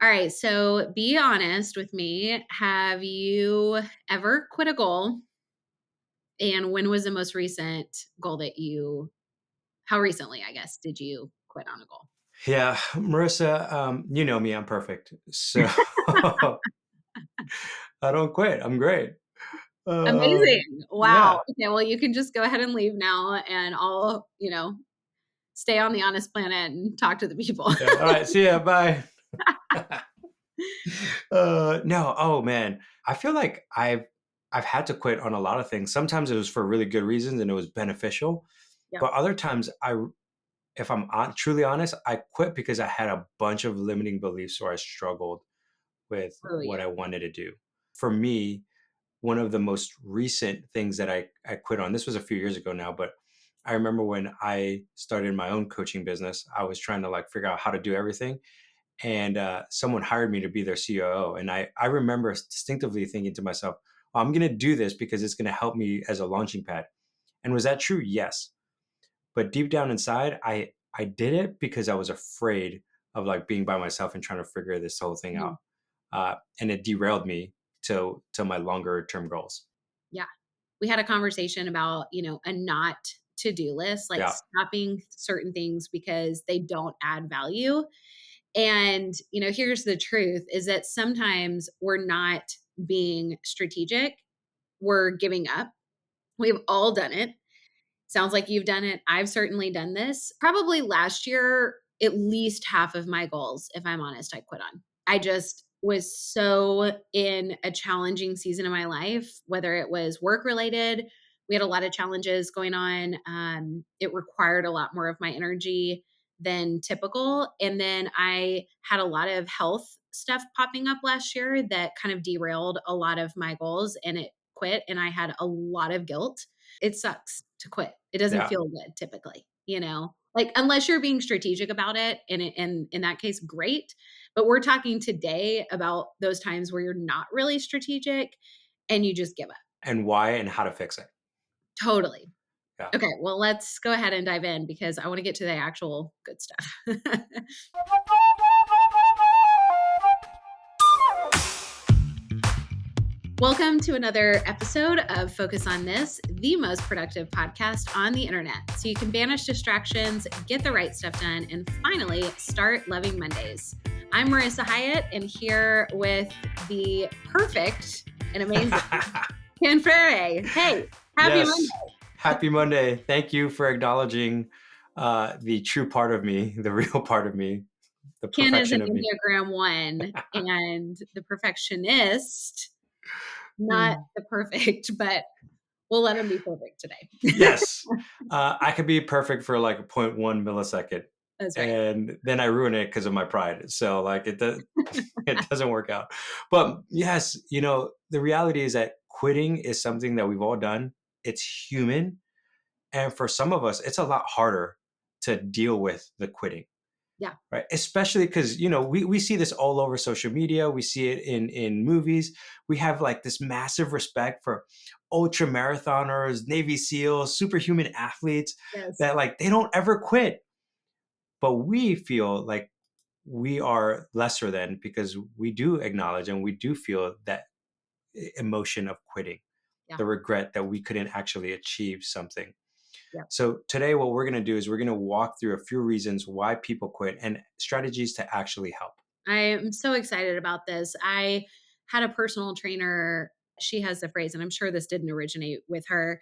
All right, so be honest with me. Have you ever quit a goal? And when was the most recent goal that how recently, I guess, did you quit on a goal? Yeah, Marissa, you know me, I'm perfect. So I don't quit. I'm great. Amazing. Wow. Yeah. Okay, well, you can just go ahead and leave now and I'll stay on the honest planet and talk to the people. Yeah. All right. See ya. Bye. No. Oh man. I feel like I've had to quit on a lot of things. Sometimes it was for really good reasons and it was beneficial, Yep. but other times if truly honest, I quit because I had a bunch of limiting beliefs or I struggled with Oh, what yeah. I wanted to do. For me, one of the most recent things that I quit on, this was a few years ago now, but I remember when I started my own coaching business, I was trying to like figure out how to do everything. And someone hired me to be their COO. And I remember distinctively thinking to myself, "Oh, I'm going to do this because it's going to help me as a launching pad." And was that true? Yes. But deep down inside, I did it because I was afraid of like being by myself and trying to figure this whole thing Mhm. out. And it derailed me to my longer term goals. Yeah. We had a conversation about, a not to-do list, like Yeah. stopping certain things because they don't add value. And, here's the truth is that sometimes we're not being strategic. We're giving up. We've all done it. Sounds like you've done it. I've certainly done this. Probably last year, at least half of my goals, if I'm honest, I quit on. I just was so in a challenging season of my life, whether it was work related. We had a lot of challenges going on. It required a lot more of my energy than typical. And then I had a lot of health stuff popping up last year that kind of derailed a lot of my goals and it quit. And I had a lot of guilt. It sucks to quit. It doesn't Yeah. feel good typically. Like unless you're being strategic about it and in that case great, but we're talking today about those times where you're not really strategic and you just give up. And why and how to fix it. Totally. Yeah. Okay, well let's go ahead and dive in because I want to get to the actual good stuff. Welcome to another episode of Focus on This, the most productive podcast on the internet. So you can banish distractions, get the right stuff done, and finally start loving Mondays. I'm Marissa Hyatt, and here with the perfect and amazing Ken Freire. Hey, happy Monday. Yes. Happy Monday. Thank you for acknowledging the true part of me, the real part of me, the Ken is an perfection of me. Enneagram 1 and the perfectionist, not Mm. the perfect, but we'll let him be perfect today. Yes. I could be perfect for like a zero point 0.1 millisecond. That's right. And then I ruin it because of my pride. So like it does, it doesn't work out. But yes, the reality is that quitting is something that we've all done. It's human. And for some of us, it's a lot harder to deal with the quitting, Yeah. right? Especially because, we see this all over social media. We see it in movies. We have like this massive respect for ultra marathoners, Navy SEALs, superhuman athletes Yes. that like they don't ever quit. But we feel like we are lesser than because we do acknowledge and we do feel that emotion of quitting, Yeah. the regret that we couldn't actually achieve something. Yeah. So today what we're going to do is we're going to walk through a few reasons why people quit and strategies to actually help. I am so excited about this. I had a personal trainer. She has the phrase, and I'm sure this didn't originate with her,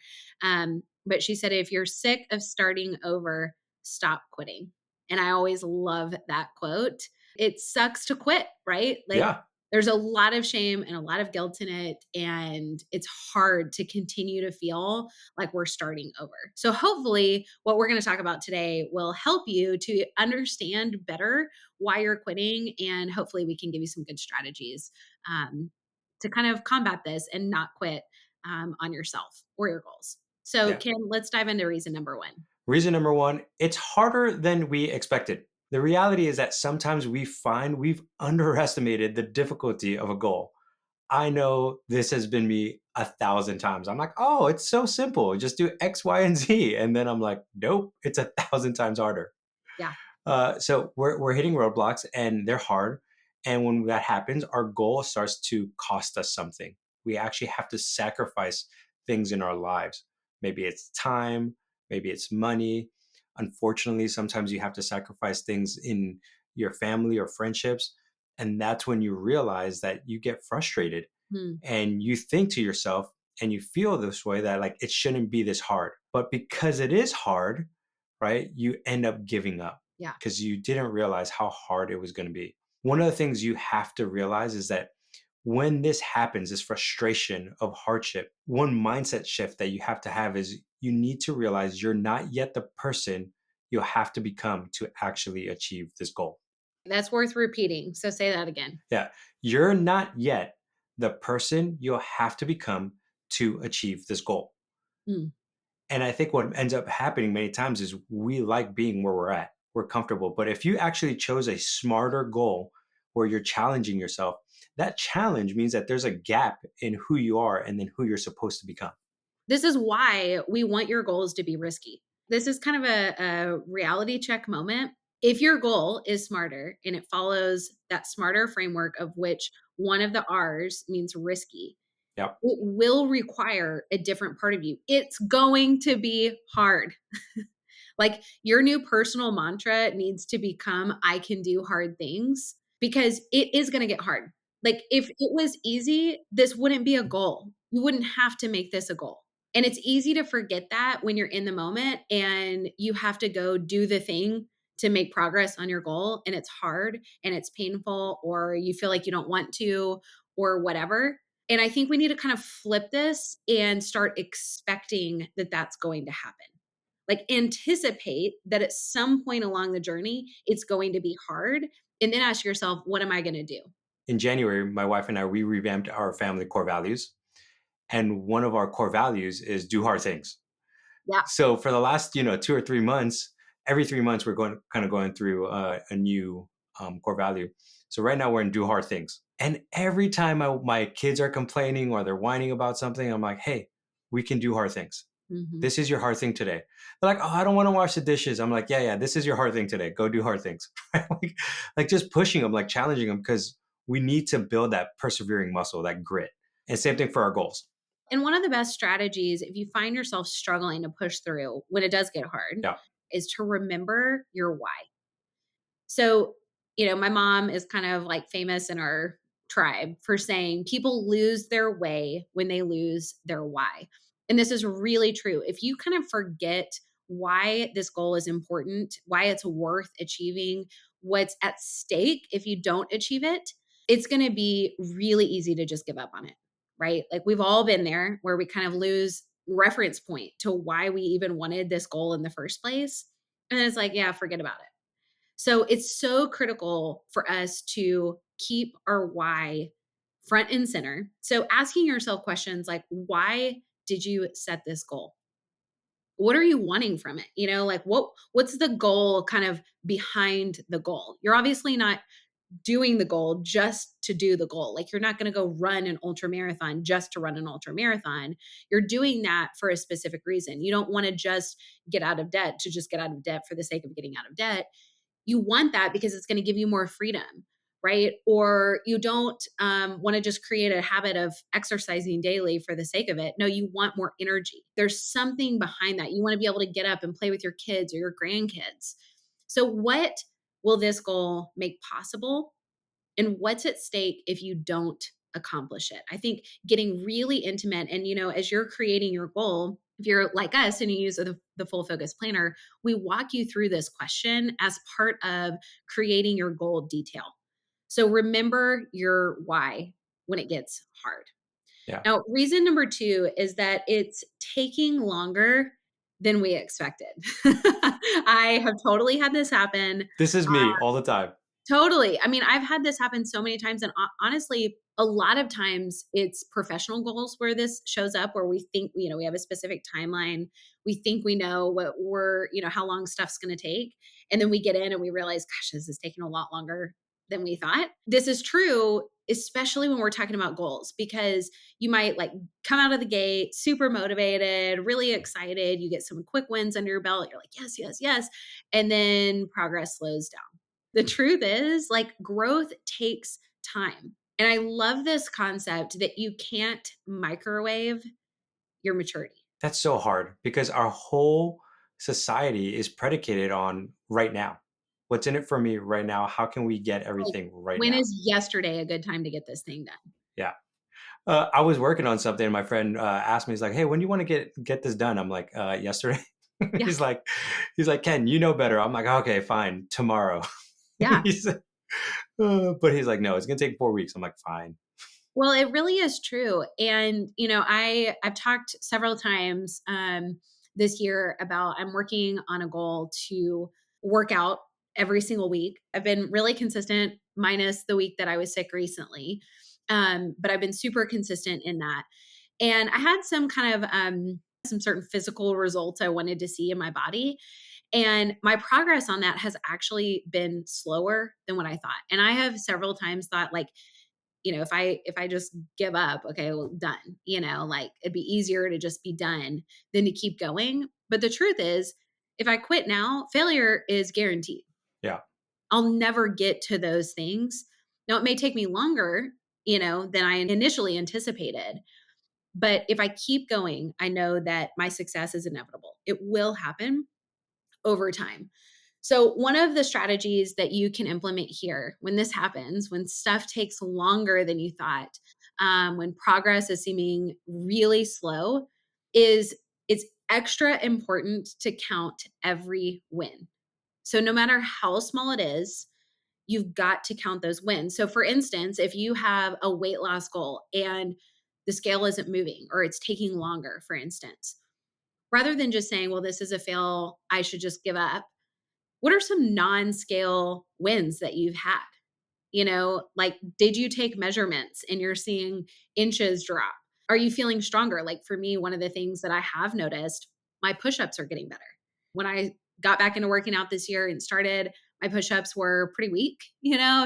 but she said, if you're sick of starting over, stop quitting. And I always love that quote. It sucks to quit, right? Like Yeah. there's a lot of shame and a lot of guilt in it. And it's hard to continue to feel like we're starting over. So, hopefully, what we're going to talk about today will help you to understand better why you're quitting. And hopefully, we can give you some good strategies um, to kind of combat this and not quit on yourself or your goals. So, Yeah. Kim, let's dive into reason number one. Reason number one, it's harder than we expected. The reality is that sometimes we find we've underestimated the difficulty of a goal. I know this has been me 1,000 times. I'm like, oh, it's so simple. Just do X, Y, and Z. And then I'm like, nope, it's 1,000 times harder. Yeah. So we're hitting roadblocks and they're hard. And when that happens, our goal starts to cost us something. We actually have to sacrifice things in our lives. Maybe it's time, maybe it's money. Unfortunately, sometimes you have to sacrifice things in your family or friendships. And that's when you realize that you get frustrated Hmm. and you think to yourself and you feel this way that like it shouldn't be this hard. But because it is hard, right, you end up giving up Yeah. because you didn't realize how hard it was going to be. One of the things you have to realize is that when this happens, this frustration of hardship, one mindset shift that you have to have is you need to realize you're not yet the person you'll have to become to actually achieve this goal. That's worth repeating. So say that again. Yeah, you're not yet the person you'll have to become to achieve this goal. Hmm. And I think what ends up happening many times is we like being where we're at. We're comfortable. But if you actually chose a smarter goal where you're challenging yourself, that challenge means that there's a gap in who you are and then who you're supposed to become. This is why we want your goals to be risky. This is kind of a reality check moment. If your goal is smarter and it follows that smarter framework of which one of the R's means risky, Yep. it will require a different part of you. It's going to be hard. Like your new personal mantra needs to become I can do hard things because it is going to get hard. Like if it was easy, this wouldn't be a goal. You wouldn't have to make this a goal. And it's easy to forget that when you're in the moment and you have to go do the thing to make progress on your goal and it's hard and it's painful or you feel like you don't want to or whatever. And I think we need to kind of flip this and start expecting that that's going to happen. Like anticipate that at some point along the journey, it's going to be hard. And then ask yourself, what am I going to do? In January, my wife and I, we revamped our family core values. And one of our core values is do hard things. Yeah. So for the last, 2 or 3 months, every 3 months, we're going through a new core value. So right now we're in do hard things. And every time my kids are complaining or they're whining about something, I'm like, hey, we can do hard things. Hmm. This is your hard thing today. They're like, oh, I don't want to wash the dishes. I'm like, yeah, this is your hard thing today. Go do hard things. like just pushing them, like challenging them because we need to build that persevering muscle, that grit. And same thing for our goals. And one of the best strategies, if you find yourself struggling to push through when it does get hard, Yeah. is to remember your why. So, my mom is kind of like famous in our tribe for saying people lose their way when they lose their why. And this is really true. If you kind of forget why this goal is important, why it's worth achieving, what's at stake if you don't achieve it, it's going to be really easy to just give up on it, right? Like we've all been there where we kind of lose reference point to why we even wanted this goal in the first place. And then it's like, yeah, forget about it. So it's so critical for us to keep our why front and center. So asking yourself questions like, why did you set this goal? What are you wanting from it? Like what's the goal kind of behind the goal? You're obviously not doing the goal just to do the goal. Like you're not going to go run an ultra marathon just to run an ultra marathon. You're doing that for a specific reason. You don't want to just get out of debt to just get out of debt for the sake of getting out of debt. You want that because it's going to give you more freedom, right? Or you don't want to just create a habit of exercising daily for the sake of it. No, you want more energy. There's something behind that. You want to be able to get up and play with your kids or your grandkids. So, what will this goal make possible? And what's at stake if you don't accomplish it? I think getting really intimate and, as you're creating your goal, if you're like us and you use the full focus planner, we walk you through this question as part of creating your goal detail. So remember your why when it gets hard. Yeah. Now, reason number two is that it's taking longer than we expected. I have totally had this happen. This is me all the time. Totally. I mean, I've had this happen so many times, and honestly, a lot of times it's professional goals where this shows up, where we think, we have a specific timeline. We think we know what how long stuff's going to take. And then we get in and we realize, gosh, this is taking a lot longer than we thought. This is true, especially when we're talking about goals, because you might like come out of the gate super motivated, really excited. You get some quick wins under your belt. You're like, yes, yes, yes. And then progress slows down. The truth is, like, growth takes time. And I love this concept that you can't microwave your maturity. That's so hard because our whole society is predicated on right now. What's in it for me right now? How can we get Like, everything right when now? is yesterday a good time to get this thing done? Yeah. I was working on something. And my friend asked me, he's like, "Hey, when do you want to get this done?" I'm like, "Yesterday." Yeah, he's like, Ken, you know better. I'm like, "Okay, fine, tomorrow." yeah. he's, but he's like, "No, it's gonna take 4 weeks." I'm like, "Fine." Well, it really is true. And, I've talked several times this year about I'm working on a goal to work out every single week. I've been really consistent, minus the week that I was sick recently. But I've been super consistent in that. And I had some certain physical results I wanted to see in my body. And my progress on that has actually been slower than what I thought. And I have several times thought, like, if I just give up, okay, well, done. Like, it'd be easier to just be done than to keep going. But the truth is, if I quit now, failure is guaranteed. Yeah, I'll never get to those things. Now, it may take me longer, than I initially anticipated. But if I keep going, I know that my success is inevitable. It will happen over time. So, one of the strategies that you can implement here when this happens, when stuff takes longer than you thought, when progress is seeming really slow, is it's extra important to count every win. So, no matter how small it is, you've got to count those wins. So, for instance, if you have a weight loss goal and the scale isn't moving or it's taking longer, for instance, rather than just saying, well, this is a fail, I should just give up, what are some non-scale wins that you've had? Like, did you take measurements and you're seeing inches drop? Are you feeling stronger? Like, for me, one of the things that I have noticed, my push-ups are getting better. When I got back into working out this year and started, my push-ups were pretty weak,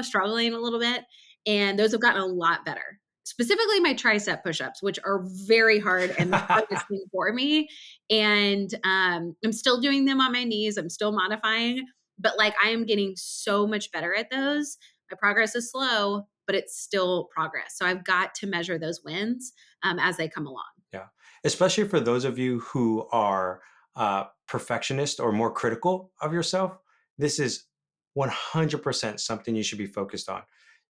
struggling a little bit, and those have gotten a lot better. Specifically my tricep push-ups, which are very hard and the hardest thing for me. And I'm still doing them on my knees. I'm still modifying, but like, I am getting so much better at those. My progress is slow, but it's still progress. So I've got to measure those wins as they come along. yeah. Especially for those of you who are perfectionist or more critical of yourself, this is 100% something you should be focused on.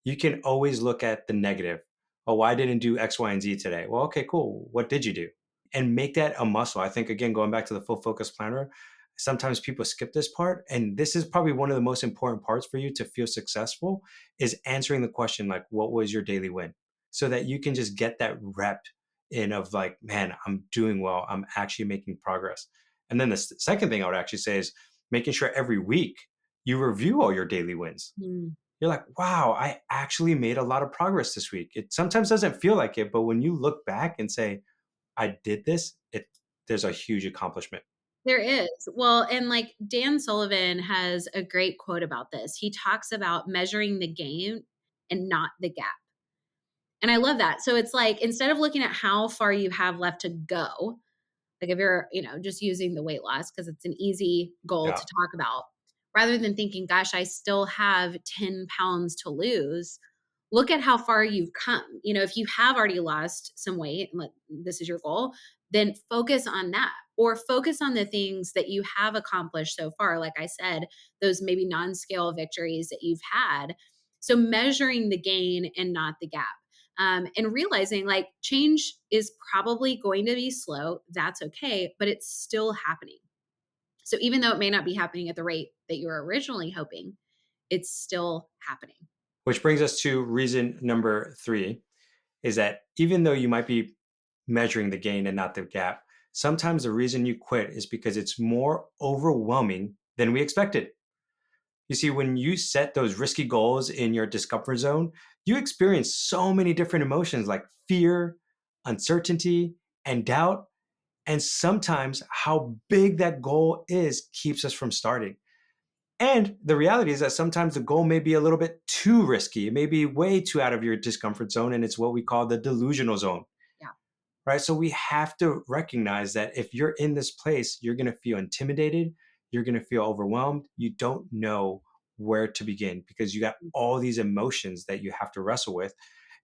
You can always look at the negative. Oh, I didn't do X, Y, and Z today. Well, okay, cool. What did you do? And make that a muscle. I think, again, going back to the full focus planner, sometimes people skip this part. And this is probably one of the most important parts for you to feel successful is answering the question, like, what was your daily win? So that you can just get that rep in of like, man, I'm doing well. I'm actually making progress. And then the second thing I would actually say is making sure every week you review all your daily wins. Mm. You're like, wow, I actually made a lot of progress this week. It sometimes doesn't feel like it, but when you look back and say, I did this, there's a huge accomplishment. There is. Well, and like Dan Sullivan has a great quote about this. He talks about measuring the gain and not the gap. And I love that. So it's like, instead of looking at how far you have left to go, like if you're, just using the weight loss because it's an easy goal to Yeah. talk about, rather than thinking, gosh, I still have 10 pounds to lose, look at how far you've come. If you have already lost some weight and this is your goal, then focus on that, or focus on the things that you have accomplished so far. Like I said, those maybe non-scale victories that you've had. So measuring the gain and not the gap. And realizing like change is probably going to be slow. That's okay, but it's still happening. So even though it may not be happening at the rate that you were originally hoping, it's still happening. Which brings us to reason number three is that even though you might be measuring the gain and not the gap, sometimes the reason you quit is because it's more overwhelming than we expected. You see, when you set those risky goals in your discomfort zone, you experience so many different emotions like fear, uncertainty, and doubt. And sometimes how big that goal is keeps us from starting. And the reality is that sometimes the goal may be a little bit too risky. It may be way too out of your discomfort zone. And it's what we call the delusional zone, Yeah. right? So we have to recognize that if you're in this place, you're going to feel intimidated. You're going to feel overwhelmed. You don't know where to begin because you got all these emotions that you have to wrestle with.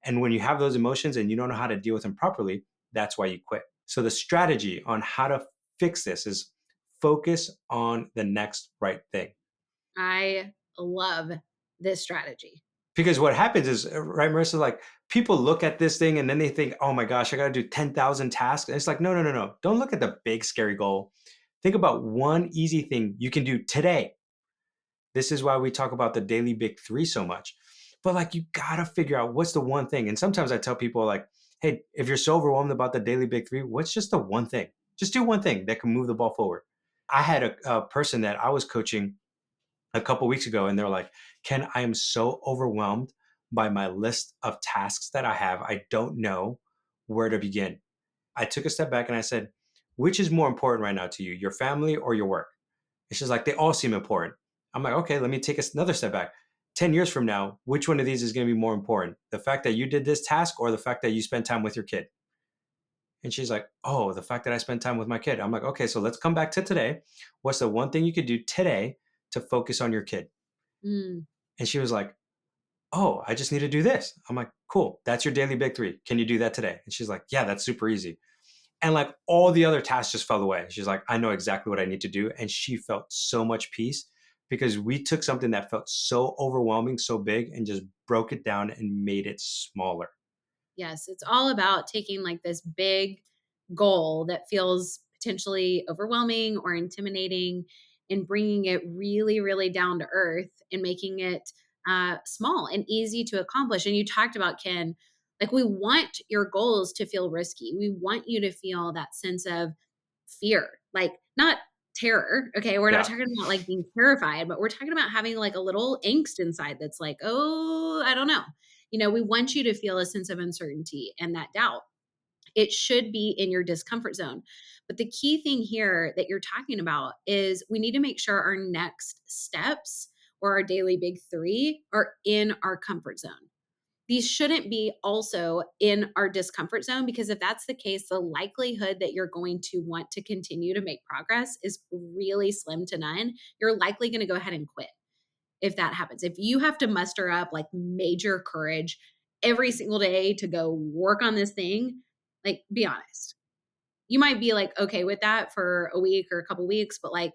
And when you have those emotions and you don't know how to deal with them properly, that's why you quit. So the strategy on how to fix this is focus on the next right thing. I love this strategy. Because what happens is, right, Marissa, like people look at this thing and then they think, oh my gosh, I got to do 10,000 tasks. And it's like, no, no, no, no. Don't look at the big, scary goal. Think about one easy thing you can do today. This is why we talk about the daily big three so much. But like, you got to figure out what's the one thing. And sometimes I tell people, like, hey, if you're so overwhelmed about the daily big three, what's just the one thing? Just do one thing that can move the ball forward. I had a person that I was coaching a couple weeks ago, and they're like, Ken, I am so overwhelmed by my list of tasks that I have. I don't know where to begin. I took a step back and I said, which is more important right now to you, your family or your work? It's just like they all seem important. I'm like, okay, let me take another step back. 10 years from now, which one of these is going to be more important? The fact that you did this task or the fact that you spent time with your kid? And she's like, oh, the fact that I spent time with my kid. I'm like, okay, so let's come back to today. What's the one thing you could do today to focus on your kid? Mm, And she was like, oh, I just need to do this. I'm like, cool. That's your daily big three. Can you do that today? And she's like, yeah, that's super easy. And like all the other tasks just fell away. She's like, I know exactly what I need to do. And she felt so much peace because we took something that felt so overwhelming, so big, and just broke it down and made it smaller. yes, it's all about taking like this big goal that feels potentially overwhelming or intimidating and bringing it really, really down to earth and making it small and easy to accomplish. And you talked about, Ken, like we want your goals to feel risky. We want you to feel that sense of fear, like not terror. Okay. We're not Yeah. talking about like being terrified, but we're talking about having like a little angst inside that's like, oh, I don't know. We want you to feel a sense of uncertainty and that doubt. It should be in your discomfort zone. But the key thing here that you're talking about is we need to make sure our next steps or our daily big three are in our comfort zone. These shouldn't be also in our discomfort zone because if that's the case, the likelihood that you're going to want to continue to make progress is really slim to none. You're likely going to go ahead and quit if that happens. If you have to muster up like major courage every single day to go work on this thing, like be honest. You might be like okay with that for a week or a couple weeks, but like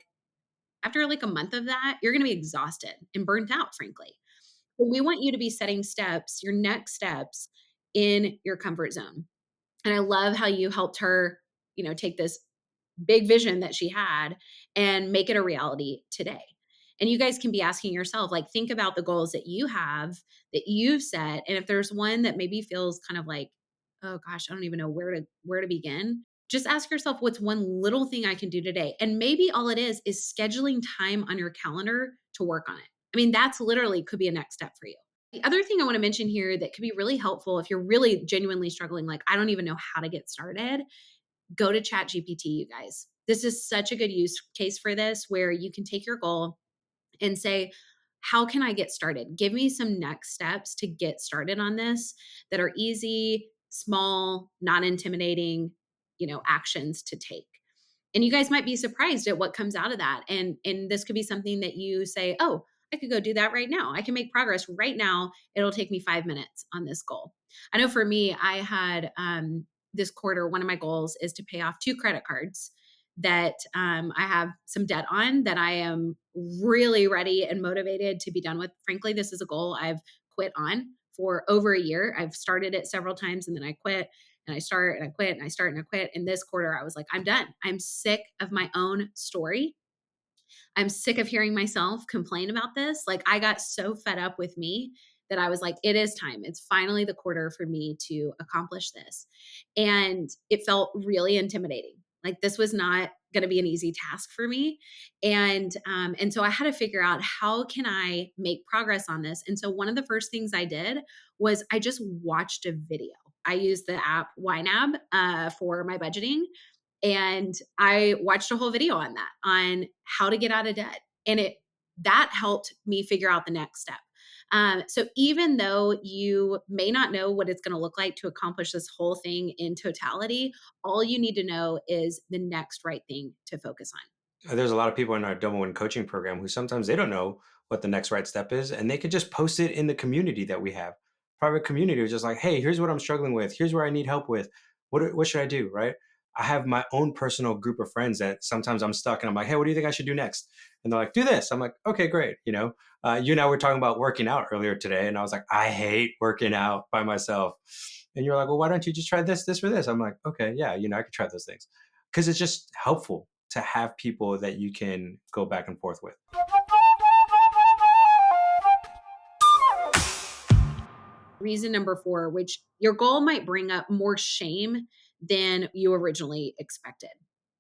after like a month of that, you're going to be exhausted and burnt out, frankly. But we want you to be setting steps, your next steps in your comfort zone. And I love how you helped her, take this big vision that she had and make it a reality today. And you guys can be asking yourself, like, think about the goals that you have that you've set. And if there's one that maybe feels kind of like, oh gosh, I don't even know where to begin. Just ask yourself, what's one little thing I can do today? And maybe all it is scheduling time on your calendar to work on it. I mean, that's literally could be a next step for you. The other thing I want to mention here that could be really helpful if you're really genuinely struggling, like, I don't even know how to get started, go to Chat GPT, you guys. This is such a good use case for this where you can take your goal and say, how can I get started? Give me some next steps to get started on this that are easy, small, not intimidating, actions to take. And you guys might be surprised at what comes out of that. And this could be something that you say, "Oh, I could go do that right now. I can make progress right now. It'll take me 5 minutes on this goal." I know for me, I had this quarter, one of my goals is to pay off 2 credit cards that I have some debt on that I am really ready and motivated to be done with. Frankly, this is a goal I've quit on for over a year. I've started it several times and then I quit and I start and I quit and I start and I quit. And this quarter, I was like, I'm done. I'm sick of my own story. I'm sick of hearing myself complain about this. Like, I got so fed up with me that I was like, it is time. It's finally the quarter for me to accomplish this. And it felt really intimidating. Like, this was not going to be an easy task for me. And so I had to figure out how can I make progress on this. And so one of the first things I did was I just watched a video. I used the app YNAB for my budgeting, and I watched a whole video on that, on how to get out of debt. And that helped me figure out the next step. So even though you may not know what it's going to look like to accomplish this whole thing in totality, all you need to know is the next right thing to focus on. There's a lot of people in our double win coaching program who sometimes they don't know what the next right step is, and they could just post it in the community that we have. Private community is just like, hey, here's what I'm struggling with. Here's where I need help with. What should I do? Right. I have my own personal group of friends that sometimes I'm stuck and I'm like, hey, what do you think I should do next? And they're like, do this. I'm like, okay, great. You and I were talking about working out earlier today, and I was like, I hate working out by myself. And you're like, well, why don't you just try this or this? I'm like, okay, yeah, I could try those things because it's just helpful to have people that you can go back and forth with. Reason number 4, which your goal might bring up more shame than you originally expected.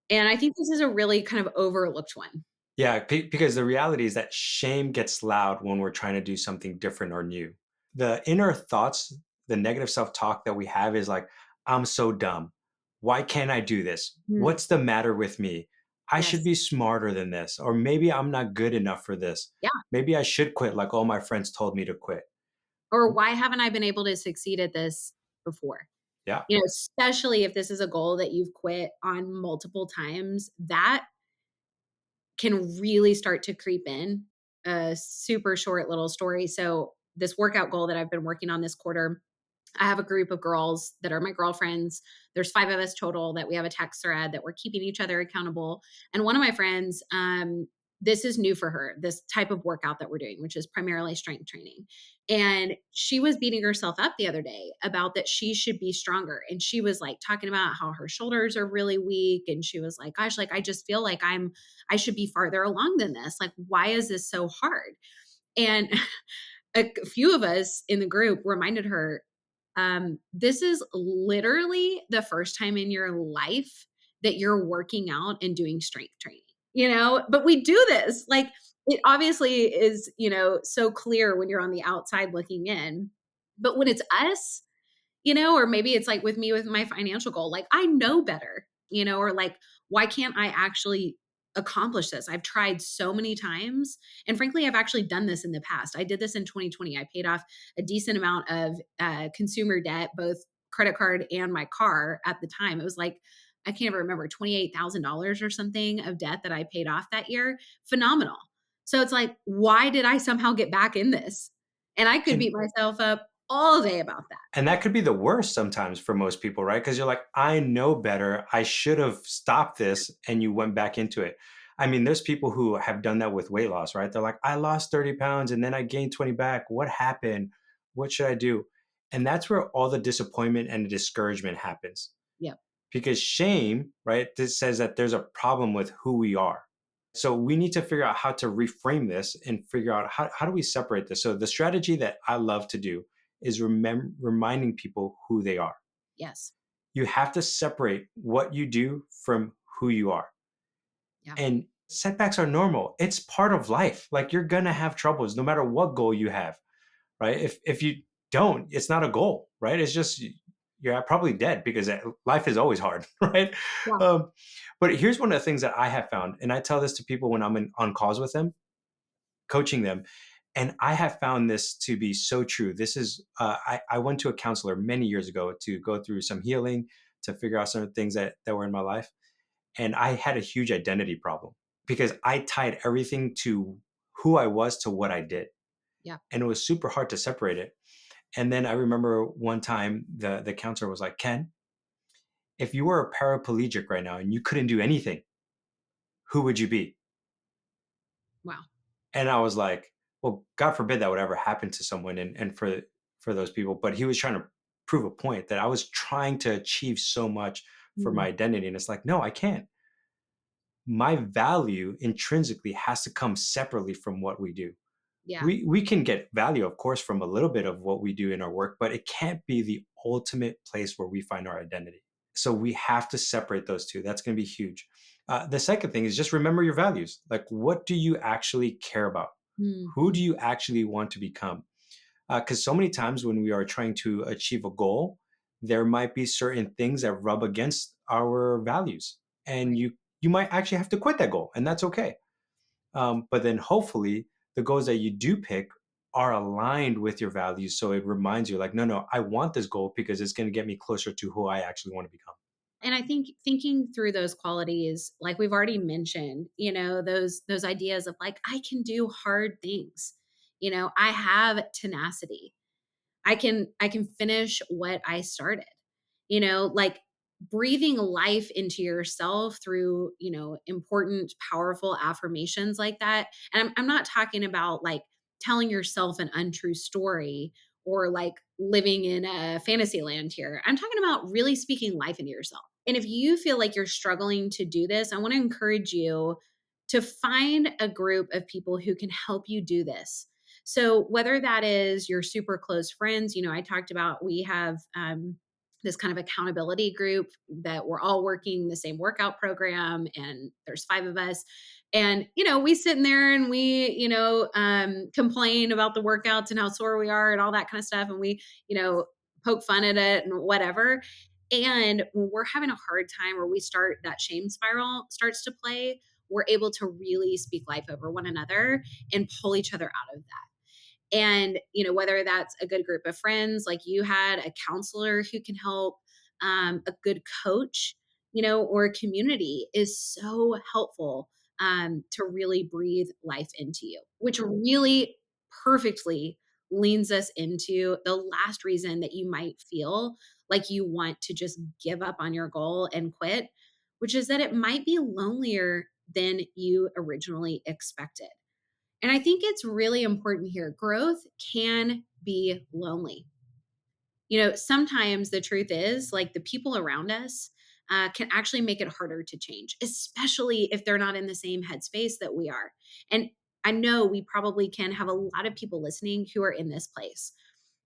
And I think this is a really kind of overlooked one. Yeah, because the reality is that shame gets loud when we're trying to do something different or new. The inner thoughts, the negative self talk that we have is like, I'm so dumb. Why can't I do this? Mm, What's the matter with me? I should yes. be smarter than this. Or maybe I'm not good enough for this. Yeah. Maybe I should quit like all my friends told me to quit. Or why haven't I been able to succeed at this before? Yeah. Especially if this is a goal that you've quit on multiple times, that can really start to creep in. A super short little story. So, this workout goal that I've been working on this quarter, I have a group of girls that are my girlfriends. There's 5 of us total that we have a text thread that we're keeping each other accountable. And one of my friends, this is new for her, this type of workout that we're doing, which is primarily strength training. And she was beating herself up the other day about that she should be stronger. And she was like talking about how her shoulders are really weak. And she was like, gosh, like I just feel like I should be farther along than this. Like, why is this so hard? And a few of us in the group reminded her, this is literally the first time in your life that you're working out and doing strength training, but we do this. Like, it obviously is, so clear when you're on the outside looking in. But when it's us, or maybe it's like with me with my financial goal, like I know better, or like, why can't I actually accomplish this? I've tried so many times. And frankly, I've actually done this in the past. I did this in 2020. I paid off a decent amount of consumer debt, both credit card and my car at the time. It was like, I can't even remember, $28,000 or something of debt that I paid off that year. Phenomenal. So it's like, why did I somehow get back in this? And I could And beat myself up all day about that. And that could be the worst sometimes for most people, right? Because you're like, I know better. I should have stopped this. And you went back into it. I mean, there's people who have done that with weight loss, right? They're like, I lost 30 pounds and then I gained 20 back. What happened? What should I do? And that's where all the disappointment and the discouragement happens. Yep. Because shame, right? This says that there's a problem with who we are. So we need to figure out how to reframe this and figure out how do we separate this. So the strategy that I love to do is reminding people who they are. Yes. You have to separate what you do from who you are. Yeah. And setbacks are normal. It's part of life. Like you're gonna have troubles no matter what goal you have, right? If you don't, it's not a goal, right? It's just you're probably dead because life is always hard, right? Yeah. Um, but here's one of the things that I have found, and I tell this to people when I'm on calls with them, coaching them. And I have found this to be so true. This is, I went to a counselor many years ago to go through some healing, to figure out some things that were in my life. And I had a huge identity problem because I tied everything to who I was to what I did. Yeah. And it was super hard to separate it. And then I remember one time the counselor was like, Ken, if you were a paraplegic right now and you couldn't do anything, who would you be? Wow. And I was like, well, God forbid that would ever happen to someone and for those people. But he was trying to prove a point that I was trying to achieve so much for Mm. my identity. And it's like, no, I can't. My value intrinsically has to come separately from what we do. Yeah. We can get value, of course, from a little bit of what we do in our work, but it can't be the ultimate place where we find our identity. So we have to separate those two. That's going to be huge. The second thing is just remember your values. Like, what do you actually care about? Who Mhm. do you actually want to become? Because so many times when we are trying to achieve a goal, there might be certain things that rub against our values, and Right. you might actually have to quit that goal, and that's okay. But then hopefully the goals that you do pick are aligned with your values, so it reminds you, like, no, no, I want this goal because it's going to get me closer to who I actually want to become. And I think thinking through those qualities, like we've already mentioned, those ideas of like, I can do hard things. I have tenacity. I can finish what I started. Like breathing life into yourself through, important, powerful affirmations like that. And I'm not talking about like telling yourself an untrue story or like living in a fantasy land here. I'm talking about really speaking life into yourself. And if you feel like you're struggling to do this, I want to encourage you to find a group of people who can help you do this. So whether that is your super close friends, I talked about we have this kind of accountability group that we're all working the same workout program, and there's 5 of us. And we sit in there and we complain about the workouts and how sore we are and all that kind of stuff, and we poke fun at it and whatever. And when we're having a hard time or we start that shame spiral starts to play, we're able to really speak life over one another and pull each other out of that. And, whether that's a good group of friends, like you had a counselor who can help, a good coach, or a community is so helpful to really breathe life into you, which really perfectly leans us into the last reason that you might feel like you want to just give up on your goal and quit, which is that it might be lonelier than you originally expected. And I think it's really important here. Growth can be lonely. Sometimes the truth is like the people around us can actually make it harder to change, especially if they're not in the same headspace that we are. And I know we probably can have a lot of people listening who are in this place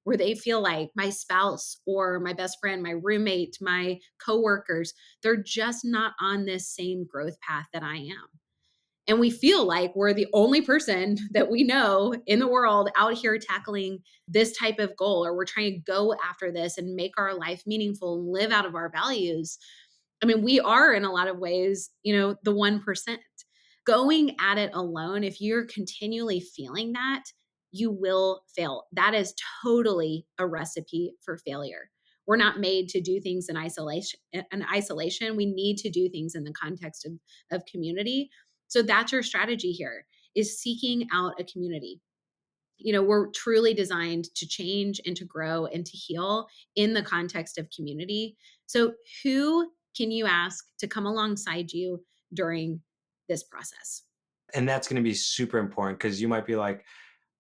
where they feel like my spouse or my best friend, my roommate, my coworkers, they're just not on this same growth path that I am. And we feel like we're the only person that we know in the world out here tackling this type of goal, or we're trying to go after this and make our life meaningful and live out of our values. I mean, we are in a lot of ways, the 1%. Going at it alone, if you're continually feeling that, you will fail. That is totally a recipe for failure. We're not made to do things in isolation. We need to do things in the context of community. So that's your strategy here, is seeking out a community. We're truly designed to change and to grow and to heal in the context of community. So who can you ask to come alongside you during this process? And that's going to be super important because you might be like,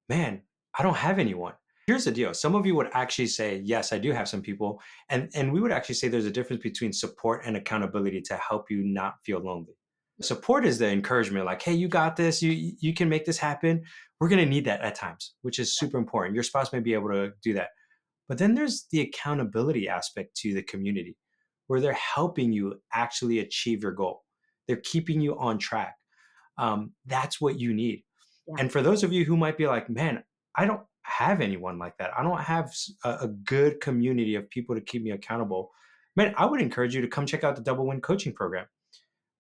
man, I don't have anyone. Here's the deal. Some of you would actually say, yes, I do have some people. And we would actually say there's a difference between support and accountability to help you not feel lonely. Support is the encouragement, like, hey, you got this, you can make this happen. We're gonna need that at times, which is super important. Your spouse may be able to do that. But then there's the accountability aspect to the community where they're helping you actually achieve your goal. They're keeping you on track. That's what you need. Yeah. And for those of you who might be like, man, I don't have anyone like that. I don't have a good community of people to keep me accountable. Man, I would encourage you to come check out the Double Win coaching program.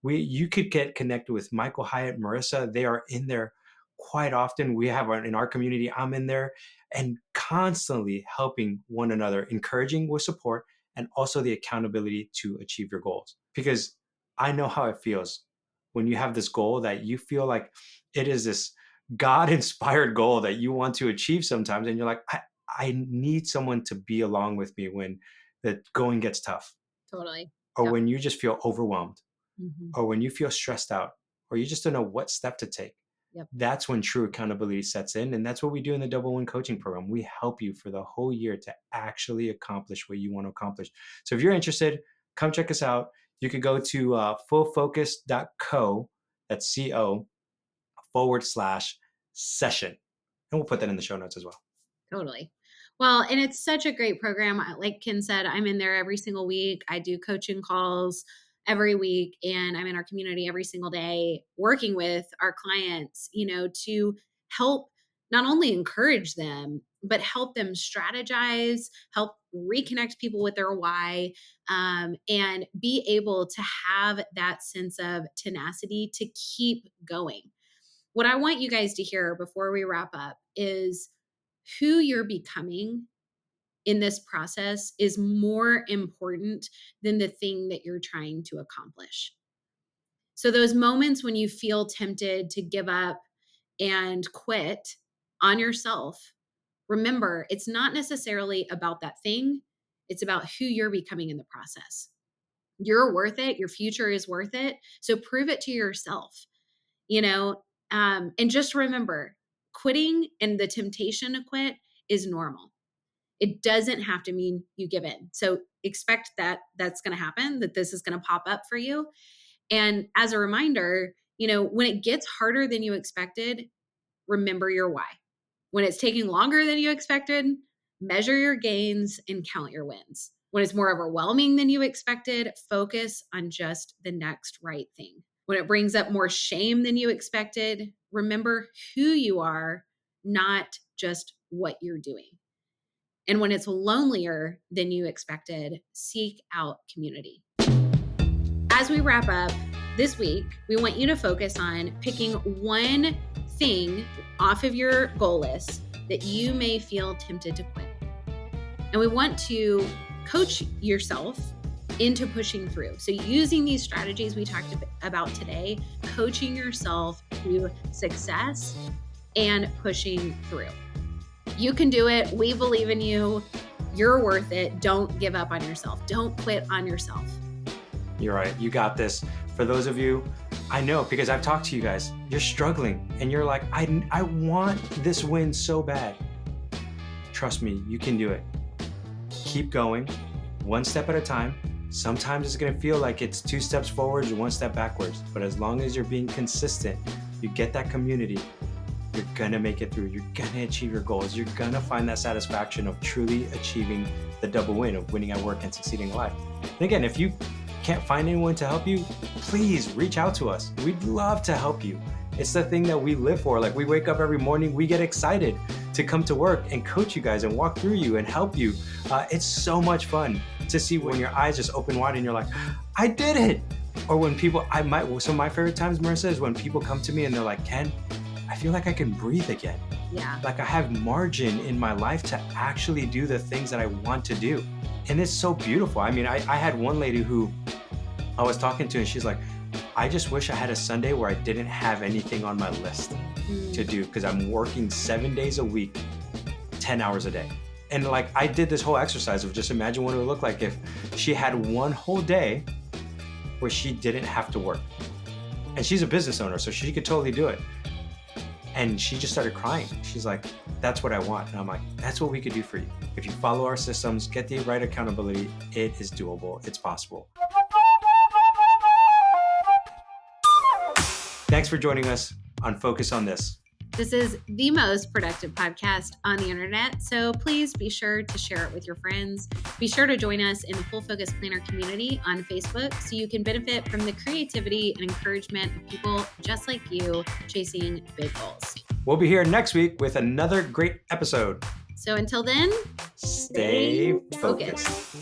You could get connected with Michael, Hyatt, Marissa. They are in there quite often. We have in our community, I'm in there and constantly helping one another, encouraging with support and also the accountability to achieve your goals. Because I know how it feels when you have this goal that you feel like it is this God inspired goal that you want to achieve sometimes. And you're like, I need someone to be along with me when the going gets tough, Totally. or Yep. when you just feel overwhelmed, Mhm. or when you feel stressed out, or you just don't know what step to take. Yep. That's when true accountability sets in. And that's what we do in the Double Win coaching program. We help you for the whole year to actually accomplish what you want to accomplish. So if you're interested, come check us out. You could go to fullfocus.co, that's co/session. And we'll put that in the show notes as well. Totally. Well, and it's such a great program. Like Ken said, I'm in there every single week. I do coaching calls every week, and I'm in our community every single day working with our clients, to help not only encourage them, but help them strategize, help reconnect people with their why, and be able to have that sense of tenacity to keep going. What I want you guys to hear before we wrap up is who you're becoming in this process is more important than the thing that you're trying to accomplish. So those moments when you feel tempted to give up and quit on yourself, remember, it's not necessarily about that thing. It's about who you're becoming in the process. You're worth it. Your future is worth it. So prove it to yourself, you know, and just remember, quitting and the temptation to quit is normal. It doesn't have to mean you give in. So expect that that's going to happen, that this is going to pop up for you. And as a reminder, when it gets harder than you expected, remember your why. When it's taking longer than you expected, measure your gains and count your wins. When it's more overwhelming than you expected, focus on just the next right thing. When it brings up more shame than you expected, remember who you are, not just what you're doing. And when it's lonelier than you expected, seek out community. As we wrap up this week, we want you to focus on picking one thing off of your goal list that you may feel tempted to quit. And we want to coach yourself into pushing through. So using these strategies we talked about today, coaching yourself to success and pushing through. You can do it. We believe in you. You're worth it. Don't give up on yourself. Don't quit on yourself. You're right. You got this. For those of you, I know because I've talked to you guys, you're struggling and you're like, I want this win so bad. Trust me, you can do it. Keep going, one step at a time. Sometimes it's going to feel like it's 2 steps forwards and 1 step backwards. But as long as you're being consistent, you get that community, you're going to make it through. You're going to achieve your goals. You're going to find that satisfaction of truly achieving the double win of winning at work and succeeding in life. And again, if you can't find anyone to help you, please reach out to us. We'd love to help you. It's the thing that we live for. Like we wake up every morning, we get excited to come to work and coach you guys and walk through you and help you. It's so much fun to see when your eyes just open wide and you're like, I did it. Or when people, some of my favorite times, Marissa, is when people come to me and they're like, Ken, I feel like I can breathe again. Yeah. Like I have margin in my life to actually do the things that I want to do. And it's so beautiful. I mean, I had one lady who I was talking to and she's like, I just wish I had a Sunday where I didn't have anything on my list to do because I'm working 7 days a week, 10 hours a day. And like I did this whole exercise of just imagine what it would look like if she had one whole day where she didn't have to work. And she's a business owner, so she could totally do it. And she just started crying. She's like, that's what I want. And I'm like, that's what we could do for you. If you follow our systems, get the right accountability, it is doable. It's possible. Thanks for joining us on Focus on This. This is the most productive podcast on the internet, so please be sure to share it with your friends. Be sure to join us in the Full Focus Planner community on Facebook so you can benefit from the creativity and encouragement of people just like you chasing big goals. We'll be here next week with another great episode. So until then, stay focused.